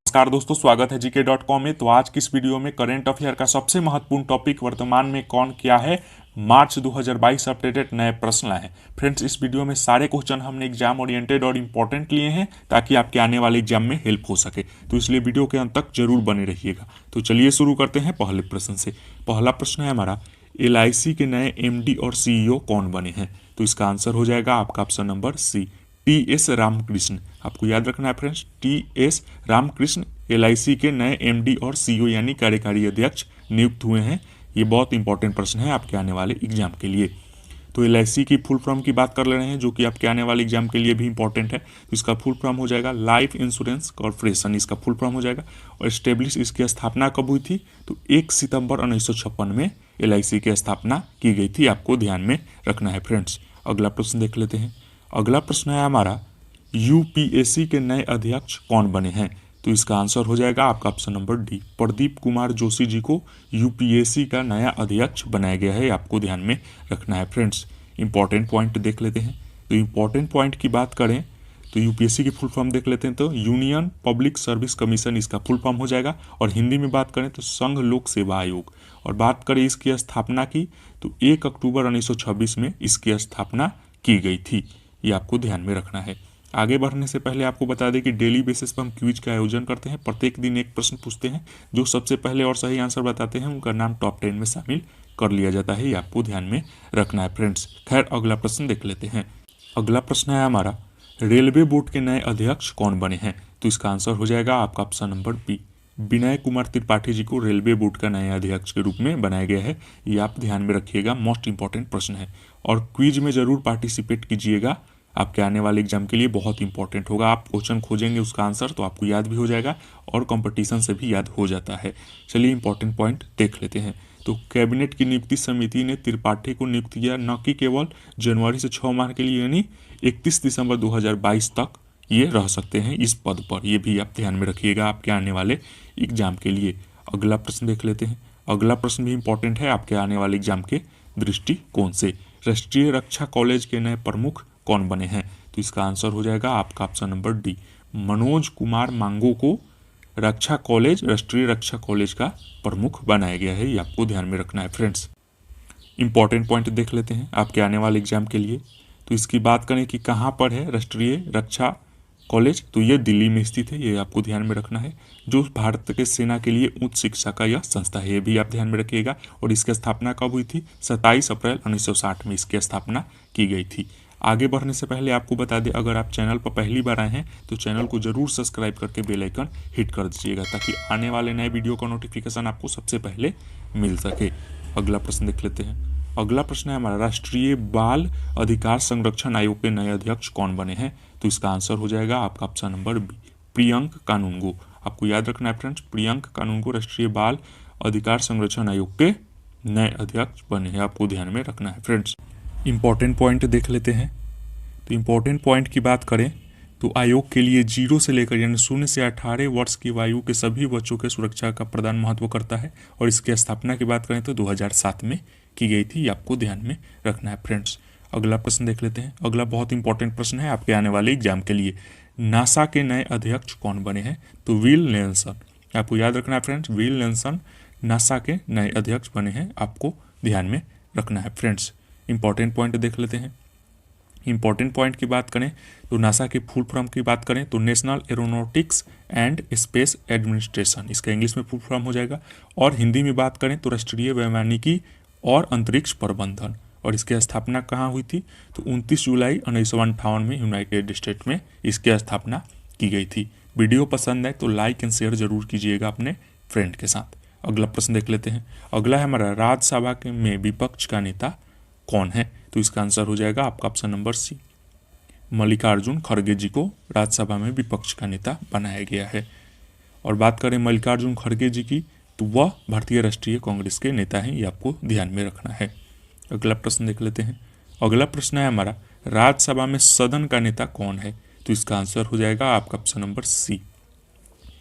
नमस्कार दोस्तों, स्वागत है gk.com में। तो आज की इस वीडियो में करंट अफेयर का सबसे महत्वपूर्ण टॉपिक वर्तमान में कौन क्या है, मार्च 2022 अपडेटेड नए प्रश्न लाए हैं। फ्रेंड्स, इस वीडियो में सारे क्वेश्चन हमने एग्जाम ओरिएंटेड और इंपॉर्टेंट लिए हैं ताकि आपके आने वाले एग्जाम में हेल्प हो सके। तो इसलिए वीडियो के अंत तक जरूर बने रहिएगा। तो चलिए शुरू करते हैं पहले प्रश्न से। पहला प्रश्न है हमारा, LIC के नए MD और CEO कौन बने हैं? तो इसका आंसर हो जाएगा आपका option number C, TS Ramakrishna. आपको याद रखना है फ्रेंड्स, TS रामकृष्ण LIC के नए MD और CEO यानी कार्यकारी अध्यक्ष नियुक्त हुए हैं। ये बहुत इंपॉर्टेंट प्रश्न है आपके आने वाले एग्जाम के लिए। तो LIC की फुल फॉर्म की बात कर ले रहे हैं, जो कि आपके आने वाले एग्जाम के लिए भी इंपॉर्टेंट है। तो इसका फुल फॉर्म हो जाएगा लाइफ इंश्योरेंस कॉर्पोरेशन, इसका फुल फॉर्म हो जाएगा। और एस्टेब्लिश इसकी स्थापना कब हुई थी? तो 1 सितंबर 1956 में LIC की स्थापना की गई थी। आपको ध्यान में रखना है फ्रेंड्स। अगला प्रश्न देख लेते हैं। अगला प्रश्न है हमारा, UPSC के नए अध्यक्ष कौन बने हैं? तो इसका आंसर हो जाएगा आपका option number D, Pradeep Kumar Joshi ji को UPSC का नया अध्यक्ष बनाया गया है। आपको ध्यान में रखना है फ्रेंड्स। इंपॉर्टेंट पॉइंट देख लेते हैं। तो इंपॉर्टेंट पॉइंट की बात करें तो UPSC की फुल फॉर्म देख लेते हैं। तो यूनियन पब्लिक सर्विस कमीशन इसका फुल फॉर्म हो जाएगा। और हिंदी में बात करें तो संघ लोक सेवा आयोग। और बात करें इसकी स्थापना की तो 1 अक्टूबर 1926 में इसकी स्थापना की गई थी। ये आपको ध्यान में रखना है। आगे बढ़ने से पहले आपको बता दें कि डेली बेसिस पर हम क्विज का आयोजन करते हैं। प्रत्येक दिन एक प्रश्न पूछते हैं। जो सबसे पहले और सही आंसर बताते हैं उनका नाम टॉप 10 में शामिल कर लिया जाता है। ये आपको ध्यान में रखना है फ्रेंड्स। खैर, अगला प्रश्न देख लेते हैं। अगला प्रश्न है हमारा, रेलवे बोर्ड के नए अध्यक्ष कौन बने हैं? तो इसका आंसर हो जाएगा आपका option number B, Vinay Kumar Tripathi ji को रेलवे बोर्ड का नया अध्यक्ष के रूप में बनाया गया है। ये आप ध्यान में रखिएगा, मोस्ट इंपॉर्टेंट प्रश्न है। और क्विज में जरूर पार्टिसिपेट कीजिएगा, आपके आने वाले एग्जाम के लिए बहुत इंपॉर्टेंट होगा। आप क्वेश्चन खोजेंगे उसका आंसर तो आपको याद भी हो जाएगा और कंपटीशन से भी याद हो जाता है। चलिए इंपॉर्टेंट पॉइंट देख लेते हैं। तो कैबिनेट की नियुक्ति समिति ने त्रिपाठी को नियुक्त किया, न कि केवल जनवरी से 6 माह के लिए, यानी 31 दिसंबर 2022 तक ये रह सकते हैं इस पद पर। ये भी आप ध्यान में रखिएगा आपके आने वाले एग्जाम के लिए। अगला प्रश्न देख लेते हैं। अगला प्रश्न भी इंपॉर्टेंट है आपके आने वाले एग्जाम के दृष्टिकोण से। राष्ट्रीय रक्षा कॉलेज के नए प्रमुख कौन बने हैं? तो इसका आंसर हो जाएगा आपका option number D, Manoj Kumar मांगो को रक्षा कॉलेज, राष्ट्रीय रक्षा कॉलेज का प्रमुख बनाया गया है। ये आपको ध्यान में रखना है फ्रेंड्स। इंपॉर्टेंट पॉइंट देख लेते हैं आपके आने वाले एग्जाम के लिए। तो इसकी बात करें कि कहाँ पर है राष्ट्रीय रक्षा कॉलेज, तो ये दिल्ली में स्थित है। ये आपको ध्यान में रखना है। जो भारत के सेना के लिए उच्च शिक्षा का यह संस्था है, ये भी आप ध्यान में रखिएगा। और इसकी स्थापना कब हुई थी? 27 अप्रैल 1960 में इसकी स्थापना की गई थी। आगे बढ़ने से पहले आपको बता दें, अगर आप चैनल पर पहली बार आए हैं तो चैनल को जरूर सब्सक्राइब करके बेल आइकन हिट कर दीजिएगा, ताकि आने वाले नए वीडियो का नोटिफिकेशन आपको सबसे पहले मिल सके। अगला प्रश्न देख लेते हैं। अगला प्रश्न है हमारा, राष्ट्रीय बाल अधिकार संरक्षण आयोग के नए अध्यक्ष कौन बने हैं? तो इसका आंसर हो जाएगा आपका ऑप्शन नंबर बी, प्रियंक कानूनगो। आपको याद रखना है फ्रेंड्स, प्रियंक कानूनगो राष्ट्रीय बाल अधिकार संरक्षण आयोग के नए अध्यक्ष बने हैं। आपको ध्यान में रखना है फ्रेंड्स। इंपॉर्टेंट पॉइंट देख लेते हैं। तो इंपॉर्टेंट पॉइंट की बात करें तो आयोग के लिए 0 से लेकर यानी 0 से 18 वर्ष की आयु के सभी बच्चों के सुरक्षा का प्रदान महत्व करता है। और इसकी स्थापना की बात करें तो 2007 में की गई थी। आपको ध्यान में रखना है फ्रेंड्स। अगला प्रश्न देख लेते हैं। अगला बहुत इंपॉर्टेंट प्रश्न है आपके आने वाले एग्जाम के लिए। नासा के नए अध्यक्ष कौन बने हैं? तो विल नेल्सन। आपको याद रखना है फ्रेंड्स, विल नेल्सन नासा के नए अध्यक्ष बने हैं। आपको ध्यान में रखना है फ्रेंड्स। इंपॉर्टेंट पॉइंट देख लेते हैं। इंपॉर्टेंट पॉइंट की बात करें तो नासा के फुल फॉर्म की बात करें तो national aeronautics and space administration, इसका इंग्लिश में फुल फॉर्म हो जाएगा। और हिंदी में बात करें तो राष्ट्रीय वैमानिकी और अंतरिक्ष प्रबंधन। और इसकी स्थापना कहाँ हुई थी? तो 29 जुलाई 1958 में यूनाइटेड स्टेट में इसकी स्थापना की गई थी। वीडियो पसंद है तो लाइक एंड शेयर जरूर कीजिएगा अपने फ्रेंड के साथ। अगला प्रश्न देख लेते हैं। अगला है हमारा, राज्यसभा में विपक्ष का नेता कौन है? तो इसका आंसर हो जाएगा आपका ऑप्शन नंबर सी, मल्लिकार्जुन खड़गे जी को राज्यसभा में विपक्ष का नेता बनाया गया है। और बात करें मल्लिकार्जुन खड़गे जी की तो वह भारतीय राष्ट्रीय कांग्रेस के नेता हैं। ये आपको ध्यान में रखना है। अगला प्रश्न देख लेते हैं। अगला प्रश्न है हमारा, राज्यसभा में सदन का नेता कौन है? तो इसका आंसर हो जाएगा आपका option number C,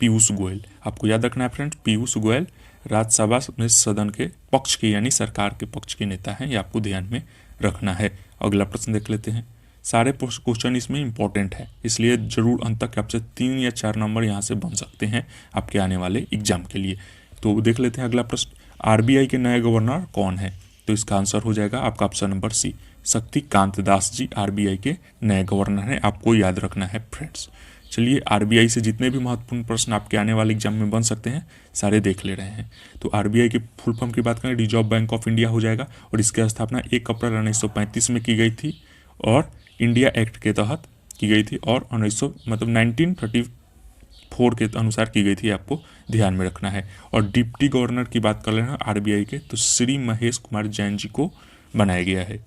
Piyush Goyal. आपको याद रखना है फ्रेंड्स, पीयूष गोयल राज्यसभा में सदन के पक्ष के यानी सरकार के पक्ष के नेता हैं। ये आपको ध्यान में रखना है। अगला प्रश्न देख लेते हैं। सारे क्वेश्चन इसमें इंपॉर्टेंट है, इसलिए जरूर अंत तक आपसे 3 या 4 नंबर यहाँ से बन सकते हैं आपके आने वाले एग्जाम के लिए। तो देख लेते हैं अगला प्रश्न, आरबीआई के नए गवर्नर कौन है? तो इसका आंसर हो जाएगा आपका ऑप्शन नंबर सी, शक्तिकांत दास जी आरबीआई के नए गवर्नर हैं, आपको याद रखना है फ्रेंड्स। चलिए आरबीआई से जितने भी महत्वपूर्ण प्रश्न आपके आने वाले एग्जाम में बन सकते हैं सारे देख ले रहे हैं। तो आरबीआई के फुल फॉर्म की बात करें, रिजर्व बैंक ऑफ इंडिया हो जाएगा, और इसकी स्थापना 1 अप्रैल 1935 में की गई थी और इंडिया एक्ट के तहत की गई थी, और 1934 के अनुसार की गई थी, आपको ध्यान में रखना है। और डिप्टी गवर्नर की बात कर रहे हैं आरबीआई के, तो श्री महेश कुमार जैन जी को बनाया गया है,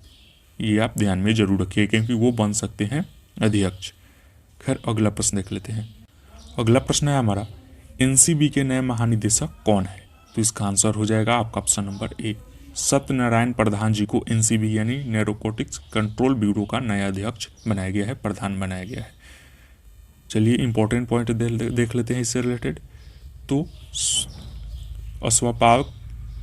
ये आप ध्यान में जरूर रखिए क्योंकि वो बन सकते हैं अध्यक्ष। खैर अगला प्रश्न देख लेते हैं। अगला प्रश्न है हमारा, एनसीबी के नए महानिदेशक कौन है? तो इसका आंसर हो जाएगा आपका ऑप्शन नंबर ए, सत्यनारायण प्रधान जी को एनसीबी यानी नैरोकोटिक्स कंट्रोल ब्यूरो का नया अध्यक्ष बनाया गया है, प्रधान बनाया गया है। चलिए इंपॉर्टेंट पॉइंट देख लेते हैं इससे रिलेटेड। तो अश्वपाक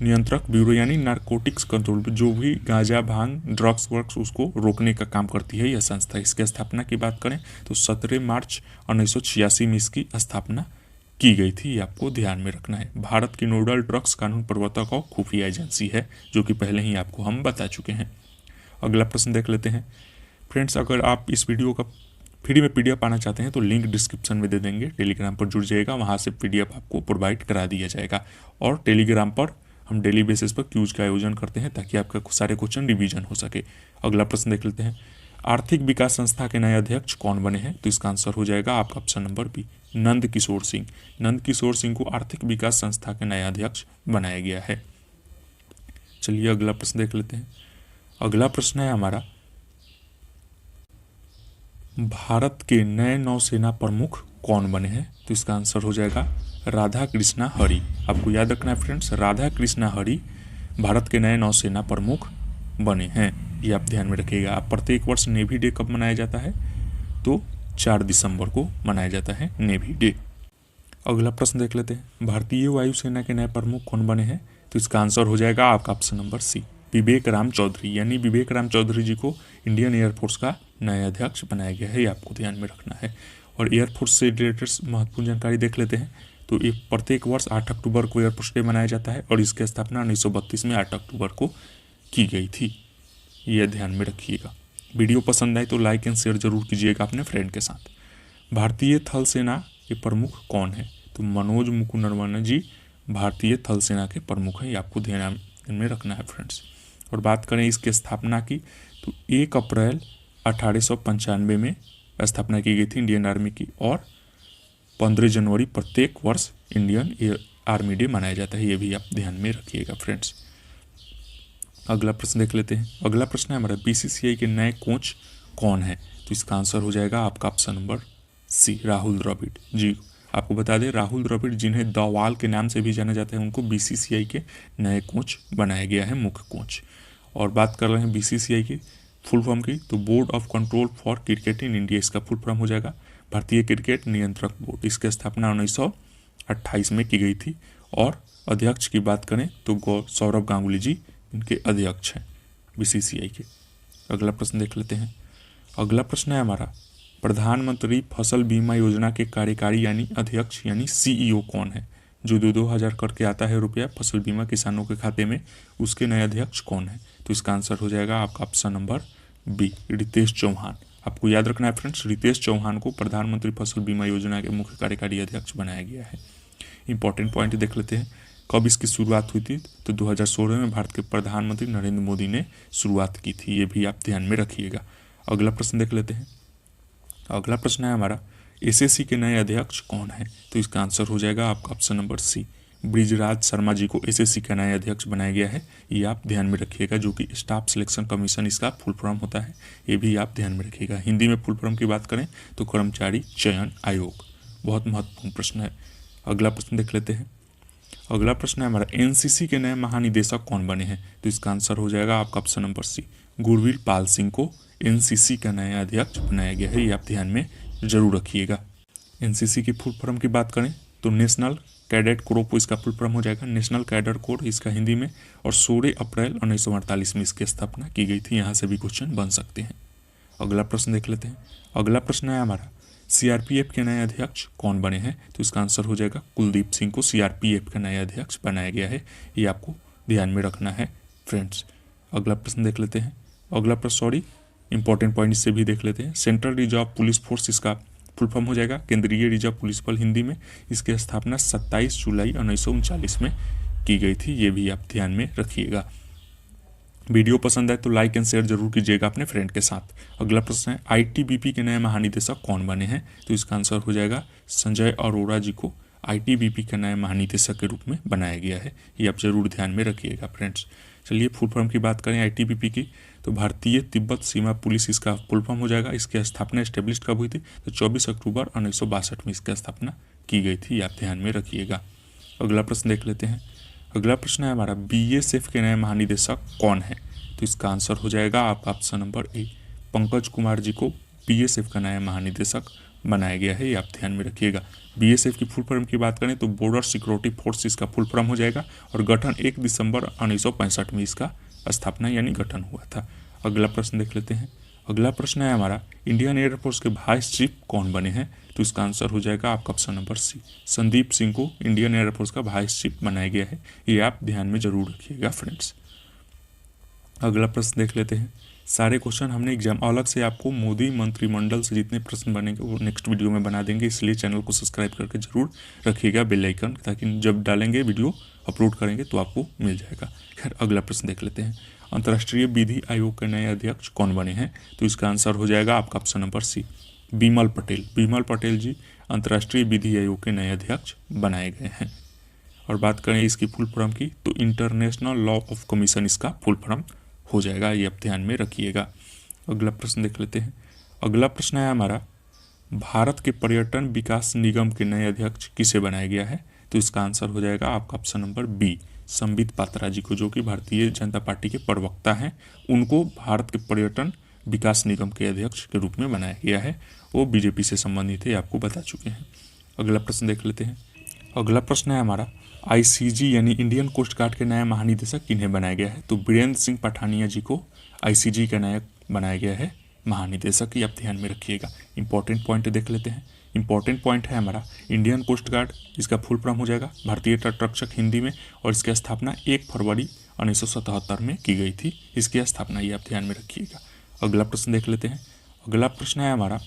नियंत्रक ब्यूरो यानी नारकोटिक्स कंट्रोल, जो भी गांजा भांग ड्रग्स वर्क्स उसको रोकने का काम करती है यह संस्था। इसकी स्थापना की बात करें तो 17 मार्च 1986 में इसकी स्थापना की गई थी, ये आपको ध्यान में रखना है। भारत की नोडल ड्रग्स कानून प्रवर्तक और खुफिया एजेंसी है, जो कि पहले ही आपको हम बता चुके हैं। अगला प्रश्न देख लेते हैं। फ्रेंड्स अगर आप इस वीडियो का फ्री में पीडीएफ पाना चाहते हैं तो लिंक डिस्क्रिप्शन में दे देंगे, टेलीग्राम पर जुड़ जाइएगा, वहाँ से पीडीएफ आपको प्रोवाइड करा दिया जाएगा। और टेलीग्राम पर हम डेली बेसिस पर क्यूज का आयोजन करते हैं ताकि आपका सारे क्वेश्चन रिवीजन हो सके। अगला प्रश्न देख लेते हैं, आर्थिक विकास संस्था के नए अध्यक्ष कौन बने हैं? तो इसका आंसर हो जाएगा आपका option number B, Nand Kishore Singh. Nand Kishore Singh को आर्थिक विकास संस्था के नया अध्यक्ष बनाया गया है। चलिए अगला प्रश्न देख लेते हैं। अगला प्रश्न है हमारा, भारत के नए नौसेना प्रमुख कौन बने हैं? तो इसका आंसर हो जाएगा राधा कृष्णा हरी। आपको याद रखना है फ्रेंड्स, राधा कृष्णा हरी भारत के नए नौसेना प्रमुख बने हैं, ये आप ध्यान में रखिएगा। आप प्रत्येक वर्ष नेवी डे कब मनाया जाता है? तो 4 दिसंबर को मनाया जाता है नेवी डे। अगला प्रश्न देख लेते हैं, भारतीय वायुसेना के नए प्रमुख कौन बने हैं? तो इसका आंसर हो जाएगा आपका ऑप्शन नंबर सी, विवेक राम चौधरी। यानी विवेक राम चौधरी जी को इंडियन एयरफोर्स का नया अध्यक्ष बनाया गया है, ये आपको ध्यान में रखना है। और एयरफोर्स से रिलेटेड महत्वपूर्ण जानकारी देख लेते हैं। तो ये प्रत्येक वर्ष 8 अक्टूबर को एयरफोर्स डे मनाया जाता है और इसकी स्थापना 1932 में 8 अक्टूबर को की गई थी, ये ध्यान में रखिएगा। वीडियो पसंद आए तो लाइक एंड शेयर जरूर कीजिएगा अपने फ्रेंड के साथ। भारतीय थल सेना के प्रमुख कौन है? तो मनोज मुकुंद नरवणे जी भारतीय थल सेना के प्रमुख हैं, ये आपको ध्यान में रखना है फ्रेंड्स। और बात करें इसकी स्थापना की तो 1 अप्रैल 1895 में स्थापना की गई थी इंडियन आर्मी की, और 15 जनवरी प्रत्येक वर्ष इंडियन आर्मी डे मनाया जाता है, ये भी आप ध्यान में रखिएगा फ्रेंड्स। अगला प्रश्न देख लेते हैं। अगला प्रश्न है हमारा, बीसीसीआई के नए कोच कौन है? तो इसका आंसर हो जाएगा आपका option number C, Rahul Dravid ji. आपको बता दें राहुल द्रविड़ जिन्हें दवाल के नाम से भी जाना जाता है, उनको बीसीसीआई के नए कोच बनाया गया है, मुख्य कोच। और बात कर रहे हैं बीसीसीआई की फुल फॉर्म की, तो board of control for cricket in India इसका फुल फॉर्म हो जाएगा, भारतीय क्रिकेट नियंत्रक बोर्ड। इसकी स्थापना 1928 में की गई थी। और अध्यक्ष की बात करें तो सौरभ गांगुली जी इनके अध्यक्ष हैं बीसीसीआई के। अगला प्रश्न देख लेते हैं। अगला प्रश्न है हमारा, प्रधानमंत्री फसल बीमा योजना के कार्यकारी यानी अध्यक्ष यानी सीईओ कौन है? जो 2-2 हज़ार करके आता है रुपया फसल बीमा किसानों के खाते में, उसके नए अध्यक्ष कौन है? तो इसका आंसर हो जाएगा आपका option number B, Ritesh Chauhan. आपको याद रखना है फ्रेंड्स, रितेश चौहान को प्रधानमंत्री फसल बीमा योजना के मुख्य कार्यकारी अध्यक्ष बनाया गया है। इंपॉर्टेंट पॉइंट देख लेते हैं, कब इसकी शुरुआत हुई थी? तो 2016 में भारत के प्रधानमंत्री नरेंद्र मोदी ने शुरुआत की थी, ये भी आप ध्यान में रखिएगा। अगला प्रश्न देख लेते हैं। अगला प्रश्न है हमारा, एसएससी के नए अध्यक्ष कौन है? तो इसका आंसर हो जाएगा आपका option number C, Brijraj Sharma ji को एसएससी का नया अध्यक्ष बनाया गया है, ये आप ध्यान में रखिएगा, जो कि स्टाफ सिलेक्शन कमीशन इसका फुल फॉर्म होता है, ये भी आप ध्यान में रखिएगा। हिंदी में फुल फॉर्म की बात करें तो कर्मचारी चयन आयोग। बहुत महत्वपूर्ण प्रश्न है। अगला प्रश्न देख लेते हैं। अगला प्रश्न है हमारा, एनसीसी के नए महानिदेशक कौन बने हैं? तो इसका आंसर हो जाएगा आपका ऑप्शन नंबर सी, गुरवीर पाल सिंह को एनसीसी का नया अध्यक्ष बनाया गया है, ये आप ध्यान में जरूर रखिएगा। एनसीसी की फुल फॉर्म की बात करें तो नेशनल कैडेट कोर इसका फुल फॉर्म हो जाएगा, नेशनल कैडर कोर इसका हिंदी में। और 16 अप्रैल 1948 में इसकी स्थापना की गई थी, यहाँ से भी क्वेश्चन बन सकते हैं। अगला प्रश्न देख लेते हैं। अगला प्रश्न है हमारा, सीआरपीएफ के नए अध्यक्ष कौन बने हैं? तो इसका आंसर हो जाएगा कुलदीप सिंह को सीआरपीएफ का नया अध्यक्ष बनाया गया है। ये आपको ध्यान में रखना है फ्रेंड्स। अगला प्रश्न देख लेते हैं। अगला प्रश्न इंपॉर्टेंट पॉइंट इससे भी देख लेते हैं। सेंट्रल रिजर्व पुलिस फोर्स इसका फुल फॉर्म हो जाएगा केंद्रीय रिजर्व पुलिस बल हिंदी में। इसकी स्थापना 27 जुलाई 1939 में की गई थी। ये भी आप ध्यान में रखिएगा। वीडियो पसंद आए तो लाइक एंड शेयर जरूर कीजिएगा अपने फ्रेंड के साथ। अगला प्रश्न है, आईटीबीपी के नए महानिदेशक कौन बने हैं? तो इसका आंसर हो जाएगा संजय अरोड़ा जी को आईटीबीपी के नए महानिदेशक के रूप में बनाया गया है। ये आप जरूर ध्यान में रखिएगा फ्रेंड्स। चलिए फुल फॉर्म की बात करें आईटीबीपी की, तो भारतीय तिब्बत सीमा पुलिस इसका फुल फॉर्म हो जाएगा। इसकी स्थापना एस्टेब्लिश कब हुई थी? तो 24 अक्टूबर 1962 में इसकी स्थापना की गई थी। आप ध्यान में रखिएगा। अगला प्रश्न देख लेते हैं। अगला प्रश्न है हमारा, बीएसएफ के नए महानिदेशक कौन है? तो इसका आंसर हो जाएगा आप option number A, Pankaj Kumar ji को बीएसएफ का नया महानिदेशक बनाया गया है। ये आप ध्यान में रखिएगा। बीएसएफ की फुल फॉर्म की बात करें तो बॉर्डर सिक्योरिटी फोर्स इसका फुल फॉर्म हो जाएगा और गठन 1 दिसंबर 1965 में इसका स्थापना यानी गठन हुआ था। अगला प्रश्न देख लेते हैं। अगला प्रश्न है हमारा, इंडियन एयरफोर्स के वाइस चीफ कौन बने हैं? तो इसका आंसर हो जाएगा आपका option number C, Sandeep Singh को इंडियन एयरफोर्स का वाइस चीफ बनाया गया है। ये आप ध्यान में जरूर रखिएगा फ्रेंड्स। अगला प्रश्न देख लेते हैं। सारे क्वेश्चन हमने एग्जाम अलग से आपको मोदी मंत्रिमंडल से जितने प्रश्न बनेंगे वो नेक्स्ट वीडियो में बना देंगे, इसलिए चैनल को सब्सक्राइब करके जरूर रखिएगा बेल आइकन, ताकि जब डालेंगे वीडियो अपलोड करेंगे तो आपको मिल जाएगा। खैर अगला प्रश्न देख लेते हैं। अंतर्राष्ट्रीय विधि आयोग के नए अध्यक्ष कौन बने हैं? तो इसका आंसर हो जाएगा आपका option number C, Bimal Patel. Bimal Patel ji अंतर्राष्ट्रीय विधि आयोग के नए अध्यक्ष बनाए गए हैं। और बात करें इसकी फुल फॉर्म की तो इंटरनेशनल लॉ ऑफ कमीशन इसका फुल फॉर्म हो जाएगा। ये आप ध्यान में रखिएगा। अगला प्रश्न देख लेते हैं। अगला प्रश्न है हमारा, भारत के पर्यटन विकास निगम के नए अध्यक्ष किसे बनाया गया है? तो इसका आंसर हो जाएगा आपका option number B, Sambit Patra ji को, जो कि भारतीय जनता पार्टी के प्रवक्ता हैं। उनको भारत के पर्यटन विकास निगम के अध्यक्ष के रूप में बनाया गया है। वो बीजेपी से संबंधित है, आपको बता चुके हैं। अगला प्रश्न देख लेते हैं। अगला प्रश्न है हमारा, आईसीजी यानी इंडियन कोस्ट गार्ड के नया महानिदेशक किन्हें बनाया गया है? तो बीरेंद्र सिंह पठानिया जी को आईसीजी का नया बनाया गया है महानिदेशक। ये आप ध्यान में रखिएगा। इंपॉर्टेंट पॉइंट देख लेते हैं। इंपॉर्टेंट पॉइंट है हमारा, इंडियन कोस्ट गार्ड इसका फुल फॉर्म हो जाएगा भारतीय तटरक्षक हिंदी में, और इसकी स्थापना 1 फरवरी 1977 में की गई थी। इसकी स्थापना ये आप ध्यान में रखिएगा। अगला प्रश्न देख लेते हैं। अगला प्रश्न है हमारा,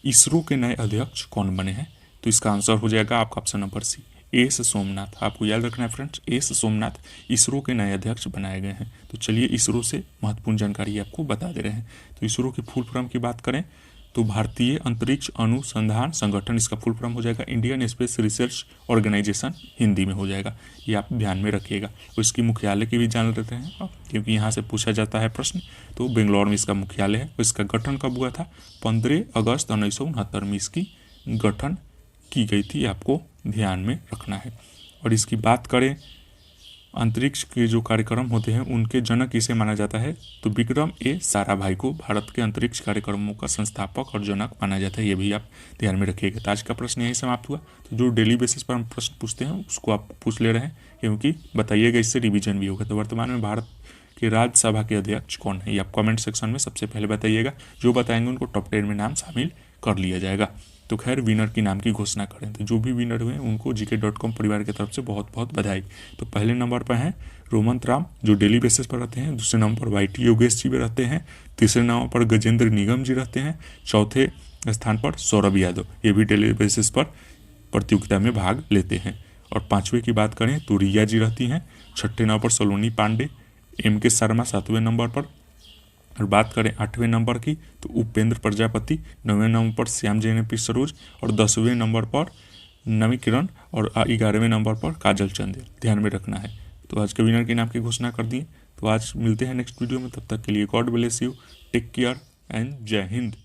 इसरो के नए अध्यक्ष कौन बने हैं? तो इसका आंसर हो जाएगा आपका option number C, S Somnath. आपको याद रखना है फ्रेंड्स, एस सोमनाथ इसरो के नए अध्यक्ष बनाए गए हैं। तो चलिए इसरो से महत्वपूर्ण जानकारी आपको बता दे रहे हैं। तो इसरो की फुल फॉर्म की बात करें तो भारतीय अंतरिक्ष अनुसंधान संगठन इसका फुल फॉर्म हो जाएगा, Indian space research organisation Hindi में हो जाएगा। ये आप ध्यान में रखिएगा। और इसकी मुख्यालय की भी जान लेते हैं, क्योंकि यहाँ से पूछा जाता है प्रश्न। तो बेंगलोर में इसका मुख्यालय है। और इसका गठन कब हुआ था? 15 अगस्त 1969 में इसकी गठन की गई थी। आपको ध्यान में रखना है। और इसकी बात करें अंतरिक्ष के जो कार्यक्रम होते हैं उनके जनक किसे माना जाता है? तो विक्रम ए साराभाई को भारत के अंतरिक्ष कार्यक्रमों का संस्थापक और जनक माना जाता है। ये भी आप ध्यान में रखिएगा। तो आज का प्रश्न यही समाप्त हुआ। तो जो डेली बेसिस पर हम प्रश्न पूछते हैं उसको आप पूछ ले रहे हैं, क्योंकि बताइएगा, इससे रिवीजन भी होगा। तो वर्तमान में भारत के राज्यसभा के अध्यक्ष कौन है? ये आप कमेंट सेक्शन में सबसे पहले बताइएगा। जो बताएंगे उनको टॉप 10 में नाम शामिल कर लिया जाएगा। तो खैर विनर की नाम की घोषणा करें। तो जो भी विनर हुए उनको gk.com परिवार की तरफ से बहुत बहुत बधाई। तो पहले नंबर पर हैं रोमंत राम, जो डेली बेसिस पर रहते हैं। दूसरे नंबर पर वाईटी योगेश जी भी रहते हैं। तीसरे नंबर पर गजेंद्र निगम जी रहते हैं। चौथे स्थान पर सौरभ यादव, ये भी डेली बेसिस पर प्रतियोगिता में भाग लेते हैं। और पाँचवें की बात करें तो रिया जी रहती हैं। छठे नंबर पर सलोनी पांडे, MK शर्मा 7वें नंबर पर। और बात करें 8वें नंबर की तो उपेंद्र प्रजापति, 9वें नंबर पर श्याम JNP सरोज, और 10वें नंबर पर नवी किरण, और 11वें नंबर पर काजल चंदेल। ध्यान में रखना है। तो आज के विनर के नाम की घोषणा कर दिए। तो आज मिलते हैं नेक्स्ट वीडियो में। तब तक के लिए God bless you, take care and Jai Hind.